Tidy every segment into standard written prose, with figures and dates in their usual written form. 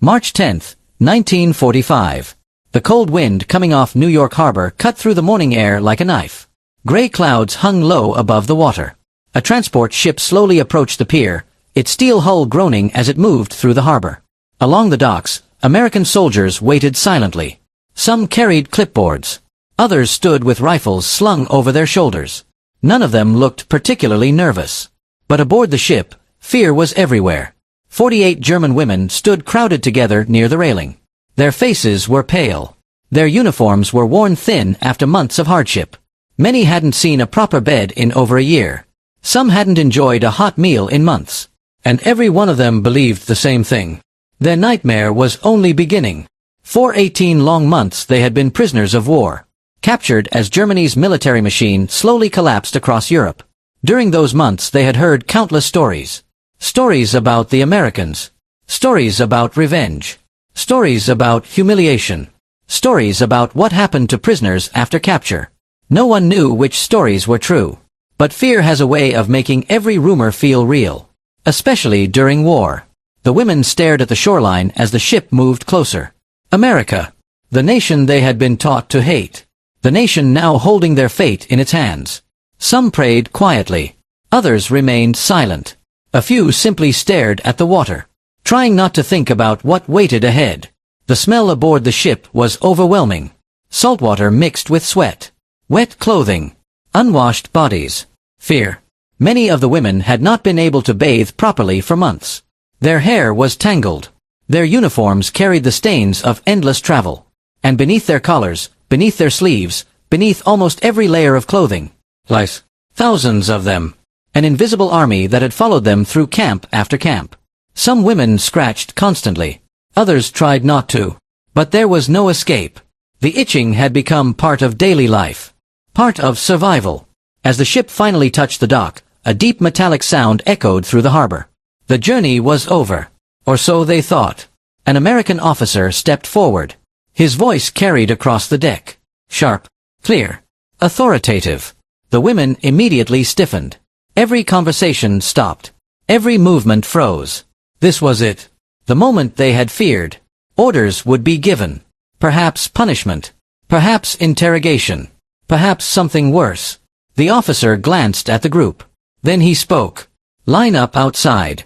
March 10, 1945. The cold wind coming off New York Harbor cut through the morning air like a knife. Gray clouds hung low above the water. A transport ship slowly approached the pier, its steel hull groaning as it moved through the harbor. Along the docks, American soldiers waited silently. Some carried clipboards. Others stood with rifles slung over their shoulders. None of them looked particularly nervous. But aboard the ship, fear was everywhere. 48 German women stood crowded together near the railing. Their faces were pale. Their uniforms were worn thin after months of hardship. Many hadn't seen a proper bed in over a year. Some hadn't enjoyed a hot meal in months. And every one of them believed the same thing. Their nightmare was only beginning. For 18 long months they had been prisoners of war, captured as Germany's military machine slowly collapsed across Europe. During those months they had heard countless stories. Stories about the Americans. Stories about revenge. Stories about humiliation. Stories about what happened to prisoners after capture. No one knew which stories were true. But fear has a way of making every rumor feel real. Especially during war. The women stared at the shoreline as the ship moved closer. America. The nation they had been taught to hate. The nation now holding their fate in its hands. Some prayed quietly. Others remained silent. A few simply stared at the water, trying not to think about what waited ahead. The smell aboard the ship was overwhelming. Saltwater mixed with sweat. Wet clothing. Unwashed bodies. Fear. Many of the women had not been able to bathe properly for months. Their hair was tangled. Their uniforms carried the stains of endless travel. And beneath their collars, beneath their sleeves, beneath almost every layer of clothing, lies thousands of them. An invisible army that had followed them through camp after camp. Some women scratched constantly. Others tried not to. But there was no escape. The itching had become part of daily life. Part of survival. As the ship finally touched the dock, a deep metallic sound echoed through the harbor. The journey was over. Or so they thought. An American officer stepped forward. His voice carried across the deck. Sharp. Clear. Authoritative. The women immediately stiffened. Every conversation stopped. Every movement froze. This was it. The moment they had feared. Orders would be given. Perhaps punishment. Perhaps interrogation. Perhaps something worse. The officer glanced at the group. Then he spoke. Line up outside.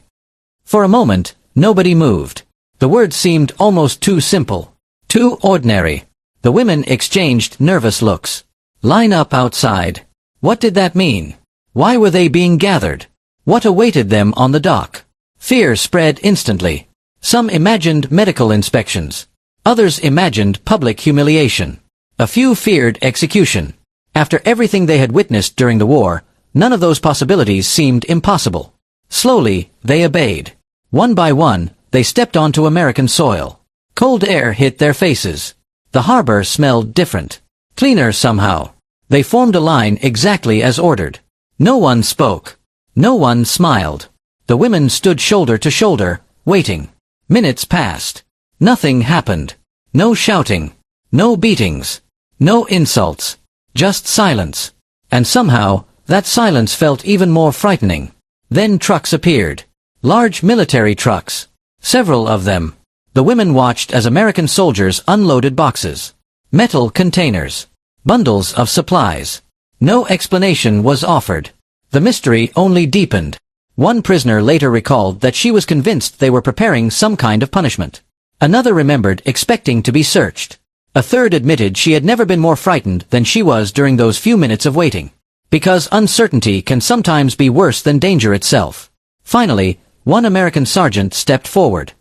For a moment, nobody moved. The words seemed almost too simple. Too ordinary. The women exchanged nervous looks. Line up outside. What did that mean? Why were they being gathered? What awaited them on the dock? Fear spread instantly. Some imagined medical inspections. Others imagined public humiliation. A few feared execution. After everything they had witnessed during the war, none of those possibilities seemed impossible. Slowly, they obeyed. One by one, they stepped onto American soil. Cold air hit their faces. The harbor smelled different. Cleaner somehow. They formed a line exactly as ordered. No one spoke. No one smiled. The women stood shoulder to shoulder, waiting. Minutes passed. Nothing happened. No shouting. No beatings. No insults. Just silence. And somehow, that silence felt even more frightening. Then trucks appeared. Large military trucks. Several of them. The women watched as American soldiers unloaded boxes. Metal containers. Bundles of supplies. No explanation was offered. The mystery only deepened. One prisoner later recalled that she was convinced they were preparing some kind of punishment. Another remembered expecting to be searched. A third admitted she had never been more frightened than she was during those few minutes of waiting. Because uncertainty can sometimes be worse than danger itself. Finally, one American sergeant stepped forward.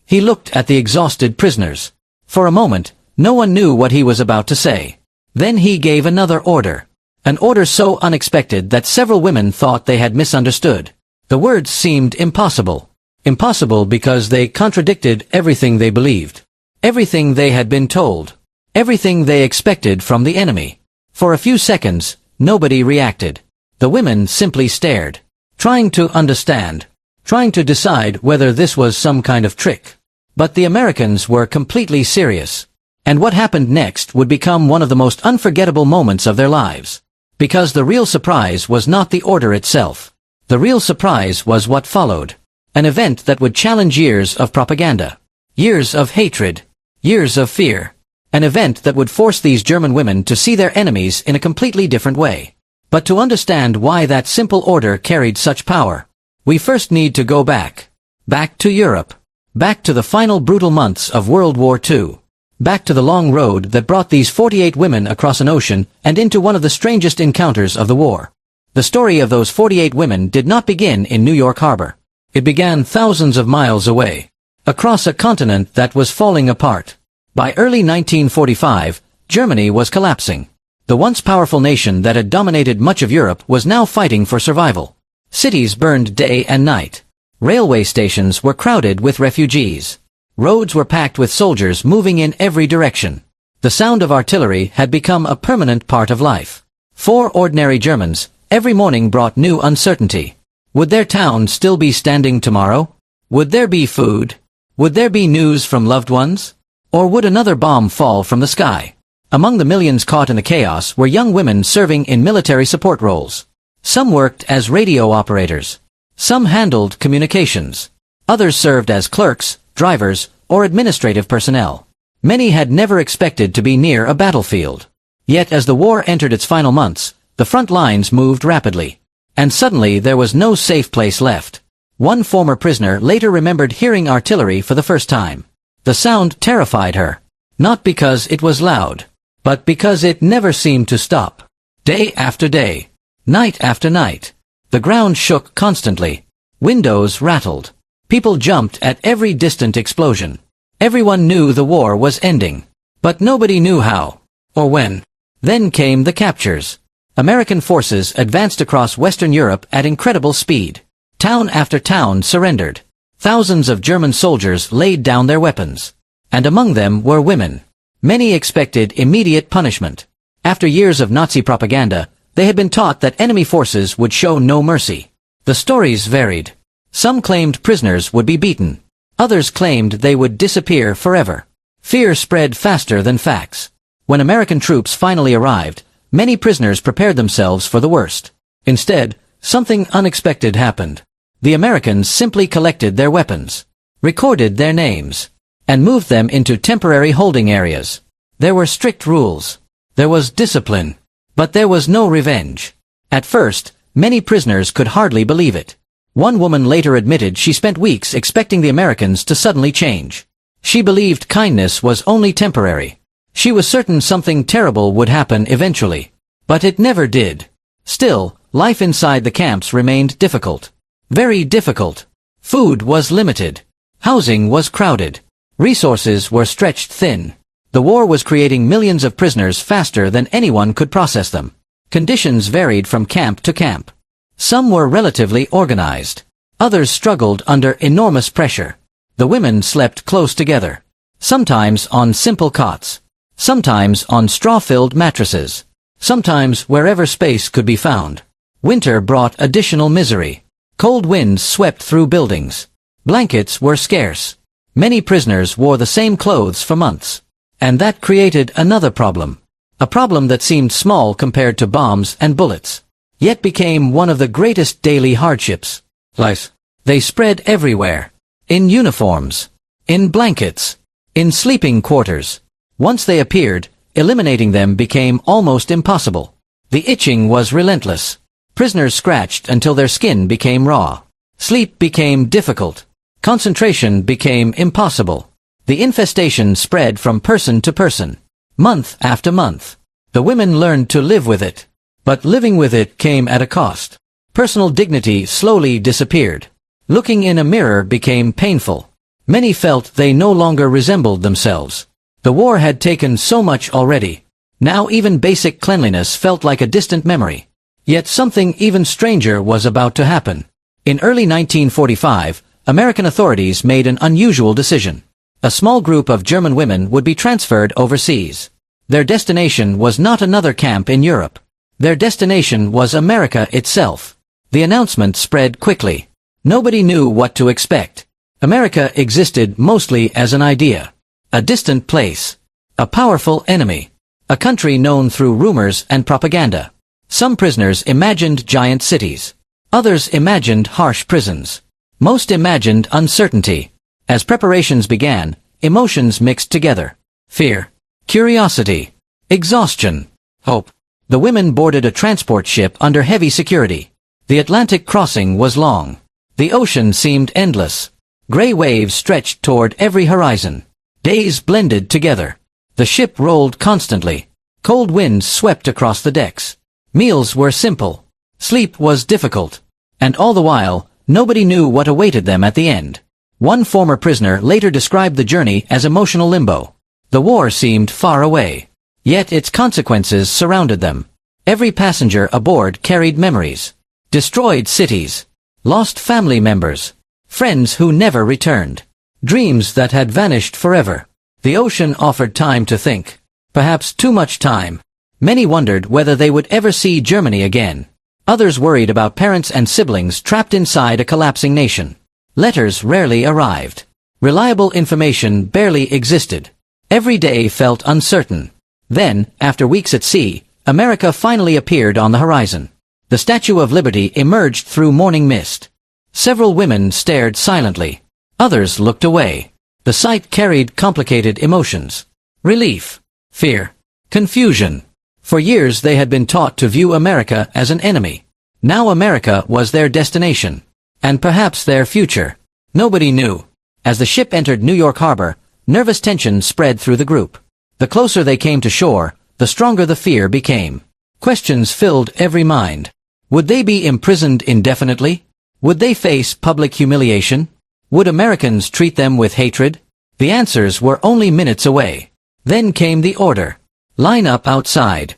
He looked at the exhausted prisoners. For a moment, no one knew what he was about to say. Then he gave another order. An order so unexpected that several women thought they had misunderstood. The words seemed impossible. Impossible because they contradicted everything they believed. Everything they had been told. Everything they expected from the enemy. For a few seconds, nobody reacted. The women simply stared. Trying to understand. Trying to decide whether this was some kind of trick. But the Americans were completely serious. And what happened next would become one of the most unforgettable moments of their lives. Because the real surprise was not the order itself. The real surprise was what followed. An event that would challenge years of propaganda. Years of hatred. Years of fear. An event that would force these German women to see their enemies in a completely different way. But to understand why that simple order carried such power, we first need to go back. Back to Europe. Back to the final brutal months of World War II. Back to the long road that brought these 48 women across an ocean and into one of the strangest encounters of the war. The story of those 48 women did not begin in New York Harbor. It began thousands of miles away, across a continent that was falling apart. By early 1945, Germany was collapsing. The once powerful nation that had dominated much of Europe was now fighting for survival. Cities burned day and night. Railway stations were crowded with refugees. Roads were packed with soldiers moving in every direction. The sound of artillery had become a permanent part of life. For ordinary Germans, every morning brought new uncertainty. Would their town still be standing tomorrow? Would there be food? Would there be news from loved ones? Or would another bomb fall from the sky? Among the millions caught in the chaos were young women serving in military support roles. Some worked as radio operators. Some handled communications. Others served as clerks, drivers, or administrative personnel. Many had never expected to be near a battlefield. Yet as the war entered its final months, the front lines moved rapidly. And suddenly there was no safe place left. One former prisoner later remembered hearing artillery for the first time. The sound terrified her. Not because it was loud, but because it never seemed to stop. Day after day. Night after night. The ground shook constantly. Windows rattled. People jumped at every distant explosion. Everyone knew the war was ending. But nobody knew how. Or when. Then came the captures. American forces advanced across Western Europe at incredible speed. Town after town surrendered. Thousands of German soldiers laid down their weapons. And among them were women. Many expected immediate punishment. After years of Nazi propaganda, they had been taught that enemy forces would show no mercy. The stories varied. Some claimed prisoners would be beaten. Others claimed they would disappear forever. Fear spread faster than facts. When American troops finally arrived, many prisoners prepared themselves for the worst. Instead, something unexpected happened. The Americans simply collected their weapons, recorded their names, and moved them into temporary holding areas. There were strict rules. There was discipline. But there was no revenge. At first, many prisoners could hardly believe it. One woman later admitted she spent weeks expecting the Americans to suddenly change. She believed kindness was only temporary. She was certain something terrible would happen eventually. But it never did. Still, life inside the camps remained difficult. Very difficult. Food was limited. Housing was crowded. Resources were stretched thin. The war was creating millions of prisoners faster than anyone could process them. Conditions varied from camp to camp. Some were relatively organized. Others struggled under enormous pressure. The women slept close together. Sometimes on simple cots. Sometimes on straw-filled mattresses. Sometimes wherever space could be found. Winter brought additional misery. Cold winds swept through buildings. Blankets were scarce. Many prisoners wore the same clothes for months. And that created another problem. A problem that seemed small compared to bombs and bullets. Yet became one of the greatest daily hardships. Lice. They spread everywhere. In uniforms. In blankets. In sleeping quarters. Once they appeared, eliminating them became almost impossible. The itching was relentless. Prisoners scratched until their skin became raw. Sleep became difficult. Concentration became impossible. The infestation spread from person to person. Month after month. The women learned to live with it. But living with it came at a cost. Personal dignity slowly disappeared. Looking in a mirror became painful. Many felt they no longer resembled themselves. The war had taken so much already. Now even basic cleanliness felt like a distant memory. Yet something even stranger was about to happen. In early 1945, American authorities made an unusual decision. A small group of German women would be transferred overseas. Their destination was not another camp in Europe. Their destination was America itself. The announcement spread quickly. Nobody knew what to expect. America existed mostly as an idea. A distant place. A powerful enemy. A country known through rumors and propaganda. Some prisoners imagined giant cities. Others imagined harsh prisons. Most imagined uncertainty. As preparations began, emotions mixed together. Fear, curiosity, exhaustion, hope. The women boarded a transport ship under heavy security. The Atlantic crossing was long. The ocean seemed endless. Gray waves stretched toward every horizon. Days blended together. The ship rolled constantly. Cold winds swept across the decks. Meals were simple. Sleep was difficult. And all the while, nobody knew what awaited them at the end. One former prisoner later described the journey as emotional limbo. The war seemed far away. Yet its consequences surrounded them. Every passenger aboard carried memories. Destroyed cities. Lost family members. Friends who never returned. Dreams that had vanished forever. The ocean offered time to think. Perhaps too much time. Many wondered whether they would ever see Germany again. Others worried about parents and siblings trapped inside a collapsing nation. Letters rarely arrived. Reliable information barely existed. Every day felt uncertain. Then, after weeks at sea, America finally appeared on the horizon. The Statue of Liberty emerged through morning mist. Several women stared silently. Others looked away. The sight carried complicated emotions. Relief, fear, confusion. For years they had been taught to view America as an enemy. Now America was their destination. And perhaps their future. Nobody knew. As the ship entered New York Harbor, nervous tension spread through the group. The closer they came to shore, the stronger the fear became. Questions filled every mind. Would they be imprisoned indefinitely? Would they face public humiliation? Would Americans treat them with hatred? The answers were only minutes away. Then came the order. Line up outside.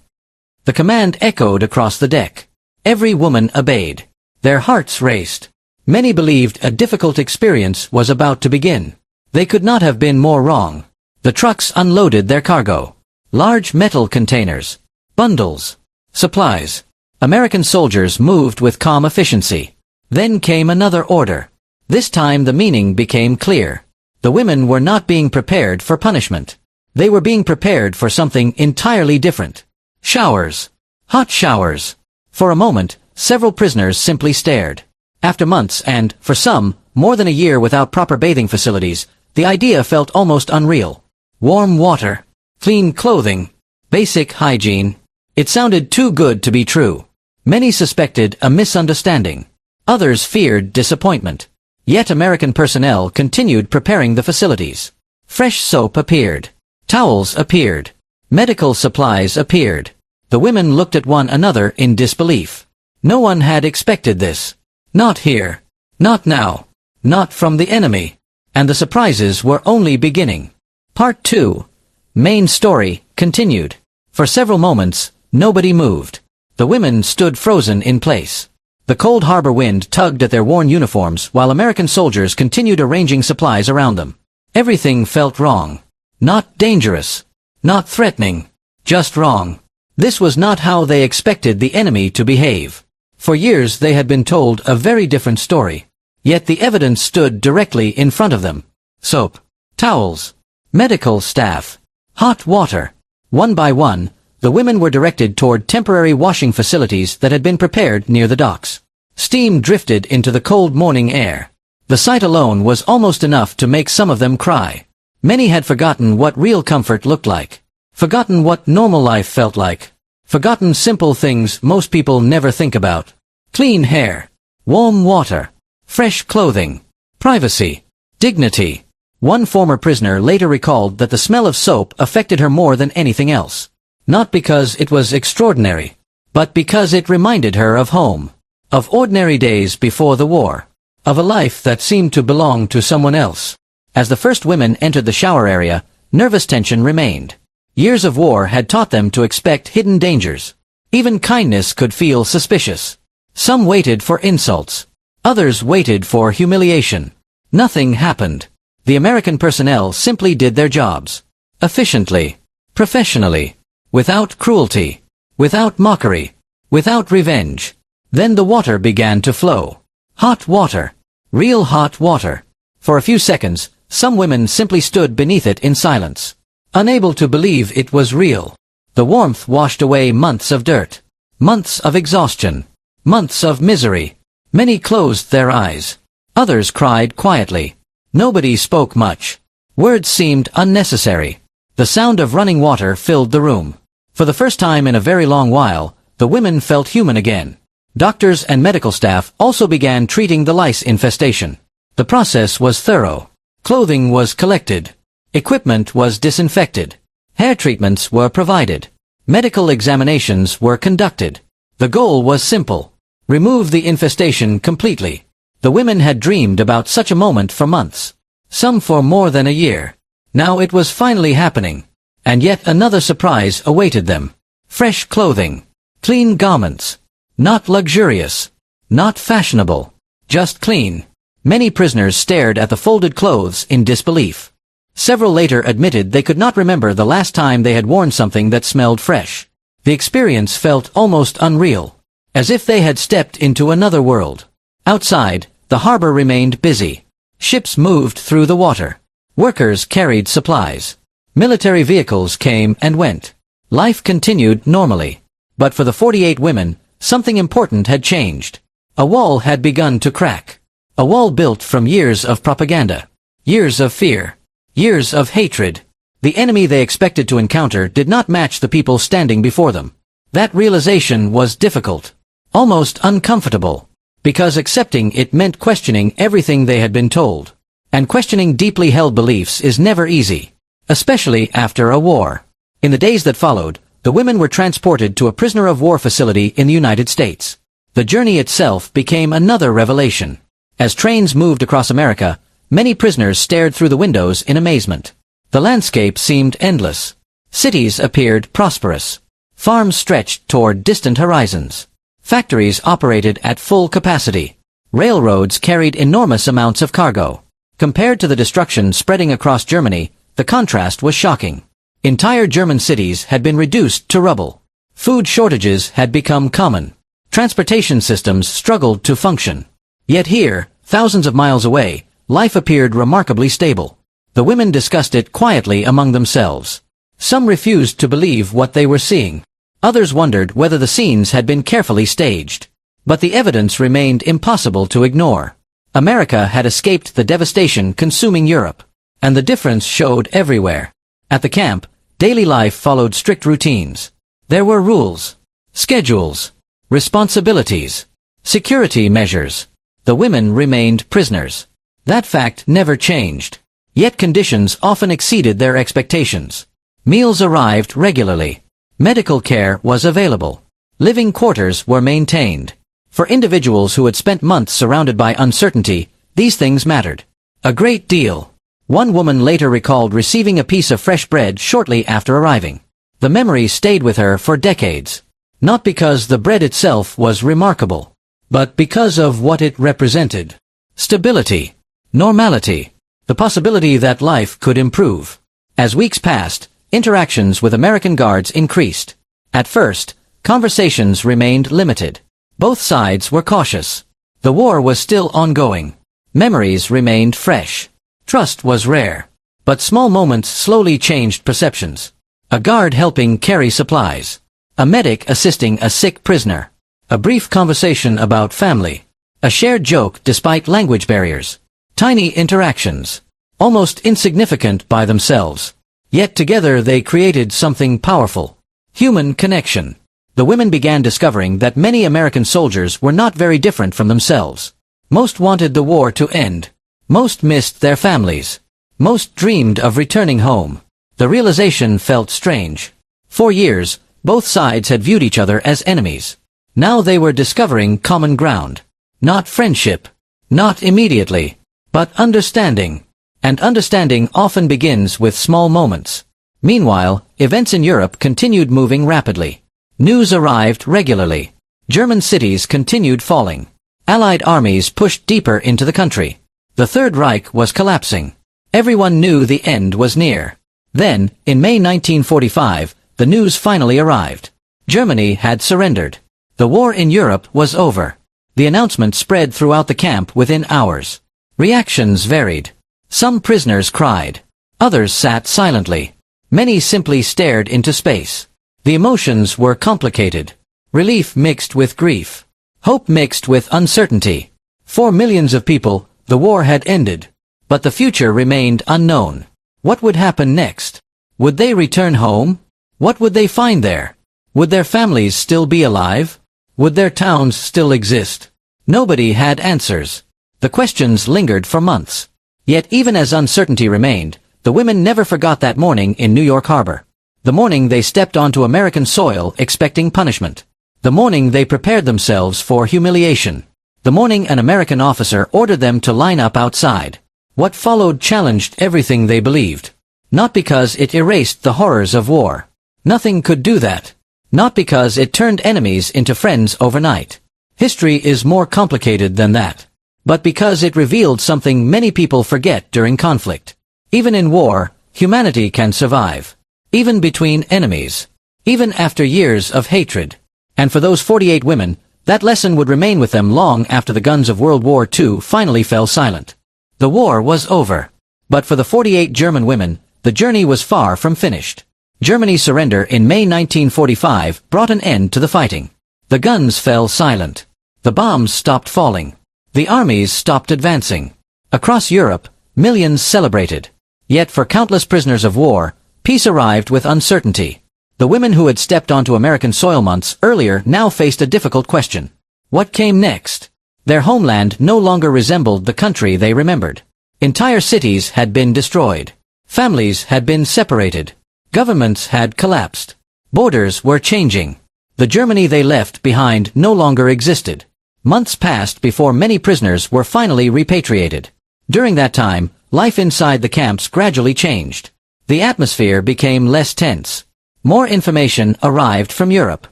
The command echoed across the deck. Every woman obeyed. Their hearts raced. Many believed a difficult experience was about to begin. They could not have been more wrong. The trucks unloaded their cargo. Large metal containers. Bundles. Supplies. American soldiers moved with calm efficiency. Then came another order. This time the meaning became clear. The women were not being prepared for punishment. They were being prepared for something entirely different. Showers. Hot showers. For a moment, several prisoners simply stared. After months and, for some, more than a year without proper bathing facilities, the idea felt almost unreal. Warm water. Clean clothing. Basic hygiene. It sounded too good to be true. Many suspected a misunderstanding. Others feared disappointment. Yet American personnel continued preparing the facilities. Fresh soap appeared. Towels appeared. Medical supplies appeared. The women looked at one another in disbelief. No one had expected this. Not here. Not now. Not from the enemy. And the surprises were only beginning. Part 2. Main story, continued. For several moments, nobody moved. The women stood frozen in place. The cold harbor wind tugged at their worn uniforms while American soldiers continued arranging supplies around them. Everything felt wrong. Not dangerous. Not threatening. Just wrong. This was not how they expected the enemy to behave. For years they had been told a very different story. Yet the evidence stood directly in front of them. Soap. Towels. Medical staff. Hot water. One by one, the women were directed toward temporary washing facilities that had been prepared near the docks. Steam drifted into the cold morning air. The sight alone was almost enough to make some of them cry. Many had forgotten what real comfort looked like. Forgotten what normal life felt like. Forgotten simple things most people never think about. Clean hair. Warm water. Fresh clothing. Privacy. Dignity. One former prisoner later recalled that the smell of soap affected her more than anything else. Not because it was extraordinary, but because it reminded her of home. Of ordinary days before the war. Of a life that seemed to belong to someone else. As the first women entered the shower area, nervous tension remained. Years of war had taught them to expect hidden dangers. Even kindness could feel suspicious. Some waited for insults. Others waited for humiliation. Nothing happened. The American personnel simply did their jobs. Efficiently. Professionally. Without cruelty. Without mockery. Without revenge. Then the water began to flow. Hot water. Real hot water. For a few seconds, some women simply stood beneath it in silence. Unable to believe it was real. The warmth washed away months of dirt. Months of exhaustion. Months of misery. Many closed their eyes. Others cried quietly. Nobody spoke much. Words seemed unnecessary. The sound of running water filled the room. For the first time in a very long while, the women felt human again. Doctors and medical staff also began treating the lice infestation. The process was thorough. Clothing was collected. Equipment was disinfected. Hair treatments were provided. Medical examinations were conducted. The goal was simple. Remove the infestation completely. The women had dreamed about such a moment for months. Some for more than a year. Now it was finally happening. And yet another surprise awaited them. Fresh clothing. Clean garments. Not luxurious. Not fashionable. Just clean. Many prisoners stared at the folded clothes in disbelief. Several later admitted they could not remember the last time they had worn something that smelled fresh. The experience felt almost unreal. As if they had stepped into another world. Outside, the harbor remained busy. Ships moved through the water. Workers carried supplies. Military vehicles came and went. Life continued normally. But for the 48 women, something important had changed. A wall had begun to crack. A wall built from years of propaganda. Years of fear. Years of hatred. The enemy they expected to encounter did not match the people standing before them. That realization was difficult. Almost uncomfortable. Because accepting it meant questioning everything they had been told. And questioning deeply held beliefs is never easy. Especially after a war. In the days that followed, the women were transported to a prisoner of war facility in the United States. The journey itself became another revelation. As trains moved across America, many prisoners stared through the windows in amazement. The landscape seemed endless. Cities appeared prosperous. Farms stretched toward distant horizons. Factories operated at full capacity. Railroads carried enormous amounts of cargo. Compared to the destruction spreading across Germany, the contrast was shocking. Entire German cities had been reduced to rubble. Food shortages had become common. Transportation systems struggled to function. Yet here, thousands of miles away, life appeared remarkably stable. The women discussed it quietly among themselves. Some refused to believe what they were seeing. Others wondered whether the scenes had been carefully staged. But the evidence remained impossible to ignore. America had escaped the devastation consuming Europe. And the difference showed everywhere. At the camp, daily life followed strict routines. There were rules, schedules, responsibilities, security measures. The women remained prisoners. That fact never changed. Yet conditions often exceeded their expectations. Meals arrived regularly. Medical care was available. Living quarters were maintained. For individuals who had spent months surrounded by uncertainty, these things mattered. A great deal. One woman later recalled receiving a piece of fresh bread shortly after arriving. The memory stayed with her for decades. Not because the bread itself was remarkable, but because of what it represented. Stability. Normality. The possibility that life could improve. As weeks passed, interactions with American guards increased. At first, conversations remained limited. Both sides were cautious. The war was still ongoing. Memories remained fresh. Trust was rare. But small moments slowly changed perceptions. A guard helping carry supplies. A medic assisting a sick prisoner. A brief conversation about family. A shared joke despite language barriers. Tiny interactions. Almost insignificant by themselves. Yet together they created something powerful. Human connection. The women began discovering that many American soldiers were not very different from themselves. Most wanted the war to end. Most missed their families. Most dreamed of returning home. The realization felt strange. For years, both sides had viewed each other as enemies. Now they were discovering common ground. Not friendship. Not immediately. But understanding. And understanding often begins with small moments. Meanwhile, events in Europe continued moving rapidly. News arrived regularly. German cities continued falling. Allied armies pushed deeper into the country. The Third Reich was collapsing. Everyone knew the end was near. Then, in May 1945, the news finally arrived. Germany had surrendered. The war in Europe was over. The announcement spread throughout the camp within hours. Reactions varied. Some prisoners cried. Others sat silently. Many simply stared into space. The emotions were complicated. Relief mixed with grief. Hope mixed with uncertainty. For millions of people, the war had ended. But the future remained unknown. What would happen next? Would they return home? What would they find there? Would their families still be alive? Would their towns still exist? Nobody had answers. The questions lingered for months. Yet even as uncertainty remained, the women never forgot that morning in New York Harbor. The morning they stepped onto American soil expecting punishment. The morning they prepared themselves for humiliation. The morning an American officer ordered them to line up outside. What followed challenged everything they believed. Not because it erased the horrors of war. Nothing could do that. Not because it turned enemies into friends overnight. History is more complicated than that. But because it revealed something many people forget during conflict. Even in war, humanity can survive. Even between enemies. Even after years of hatred. And for those 48 women, that lesson would remain with them long after the guns of World War II finally fell silent. The war was over. But for the 48 German women, the journey was far from finished. Germany's surrender in May 1945 brought an end to the fighting. The guns fell silent. The bombs stopped falling. The armies stopped advancing. Across Europe, millions celebrated. Yet for countless prisoners of war, peace arrived with uncertainty. The women who had stepped onto American soil months earlier now faced a difficult question. What came next? Their homeland no longer resembled the country they remembered. Entire cities had been destroyed. Families had been separated. Governments had collapsed. Borders were changing. The Germany they left behind no longer existed. Months passed before many prisoners were finally repatriated. During that time, life inside the camps gradually changed. The atmosphere became less tense. More information arrived from Europe.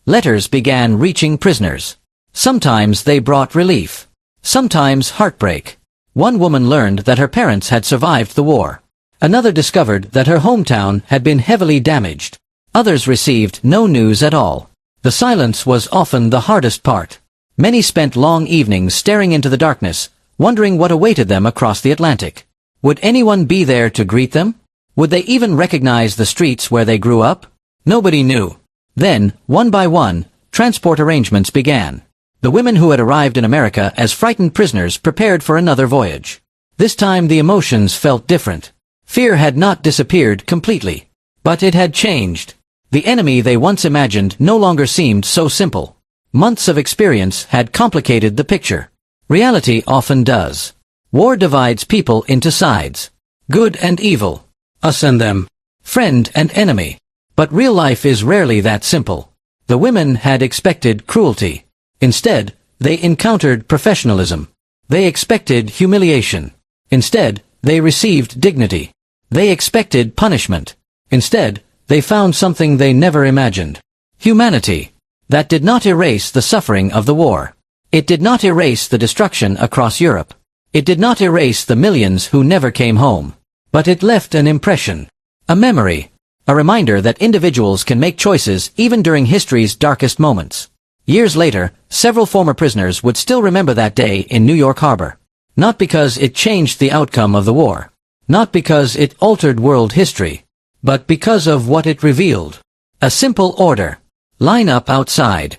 Letters began reaching prisoners. Sometimes they brought relief. Sometimes heartbreak. One woman learned that her parents had survived the war. Another discovered that her hometown had been heavily damaged. Others received no news at all. The silence was often the hardest part. Many spent long evenings staring into the darkness, wondering what awaited them across the Atlantic. Would anyone be there to greet them? Would they even recognize the streets where they grew up? Nobody knew. Then, one by one, transport arrangements began. The women who had arrived in America as frightened prisoners prepared for another voyage. This time the emotions felt different. Fear had not disappeared completely. But it had changed. The enemy they once imagined no longer seemed so simple. Months of experience had complicated the picture. Reality often does. War divides people into sides. Good and evil. Us and them. Friend and enemy. But real life is rarely that simple. The women had expected cruelty. Instead, they encountered professionalism. They expected humiliation. Instead, they received dignity. They expected punishment. Instead, they found something they never imagined. Humanity. That did not erase the suffering of the war. It did not erase the destruction across Europe. It did not erase the millions who never came home. But it left an impression. A memory. A reminder that individuals can make choices even during history's darkest moments. Years later, several former prisoners would still remember that day in New York Harbor. Not because it changed the outcome of the war. Not because it altered world history. But because of what it revealed. A simple order. Line up outside.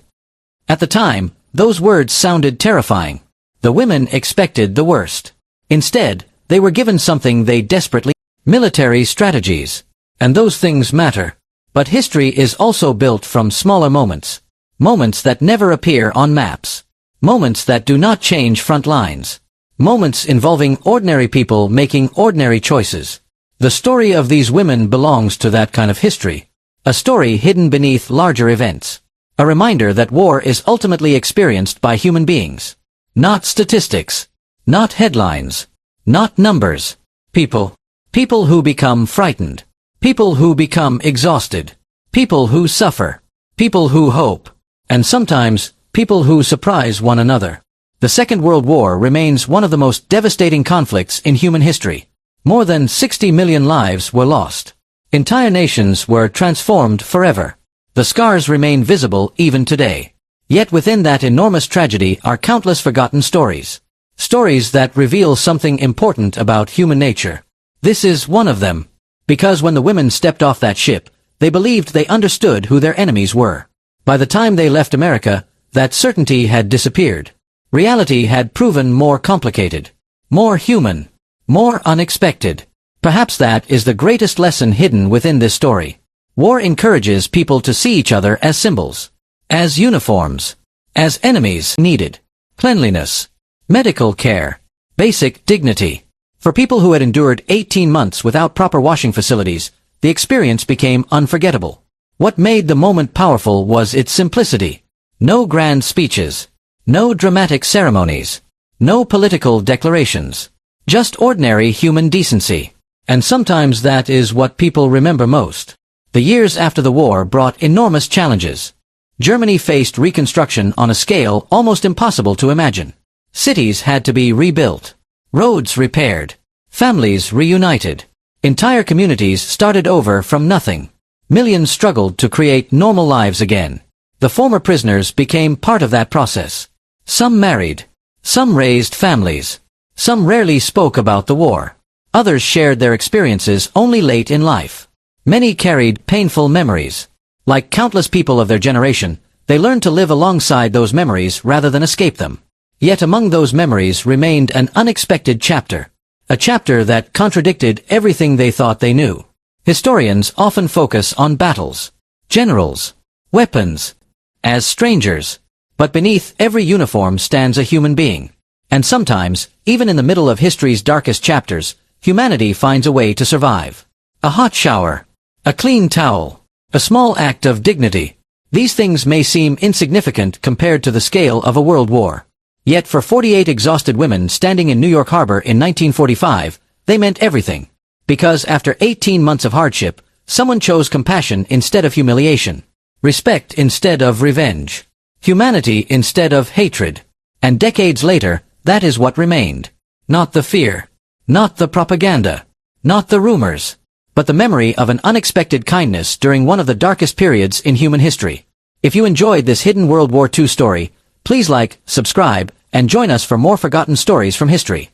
At the time, those words sounded terrifying. The women expected the worst. Instead, they were given something they desperately needed: military strategies. And those things matter. But history is also built from smaller moments. Moments that never appear on maps. Moments that do not change front lines. Moments involving ordinary people making ordinary choices. The story of these women belongs to that kind of history. A story hidden beneath larger events. A reminder that war is ultimately experienced by human beings. Not statistics. Not headlines. Not numbers. People. People who become frightened. People who become exhausted. People who suffer. People who hope. And sometimes, people who surprise one another. The Second World War remains one of the most devastating conflicts in human history. More than 60 million lives were lost. Entire nations were transformed forever. The scars remain visible even today. Yet within that enormous tragedy are countless forgotten stories. Stories that reveal something important about human nature. This is one of them. Because when the women stepped off that ship, they believed they understood who their enemies were. By the time they left America, that certainty had disappeared. Reality had proven more complicated. More human. More unexpected. Perhaps that is the greatest lesson hidden within this story. War encourages people to see each other as symbols, as uniforms, as enemies needed, cleanliness, medical care, basic dignity. For people who had endured 18 months without proper washing facilities, the experience became unforgettable. What made the moment powerful was its simplicity. No grand speeches, no dramatic ceremonies, no political declarations, just ordinary human decency. And sometimes that is what people remember most. The years after the war brought enormous challenges. Germany faced reconstruction on a scale almost impossible to imagine. Cities had to be rebuilt, roads repaired, families reunited. Entire communities started over from nothing. Millions struggled to create normal lives again. The former prisoners became part of that process. Some married, some raised families, some rarely spoke about the war. Others shared their experiences only late in life. Many carried painful memories. Like countless people of their generation, they learned to live alongside those memories rather than escape them. Yet among those memories remained an unexpected chapter. A chapter that contradicted everything they thought they knew. Historians often focus on battles, generals, weapons, as strangers. But beneath every uniform stands a human being. And sometimes, even in the middle of history's darkest chapters, humanity finds a way to survive. A hot shower, a clean towel, a small act of dignity. These things may seem insignificant compared to the scale of a world war. Yet for 48 exhausted women standing in New York Harbor in 1945, they meant everything. Because after 18 months of hardship, someone chose compassion instead of humiliation, respect instead of revenge, humanity instead of hatred. And decades later, that is what remained. Not the fear, not the propaganda, not the rumors, but the memory of an unexpected kindness during one of the darkest periods in human history. If you enjoyed this hidden World War II story, please like, subscribe, and join us for more forgotten stories from history.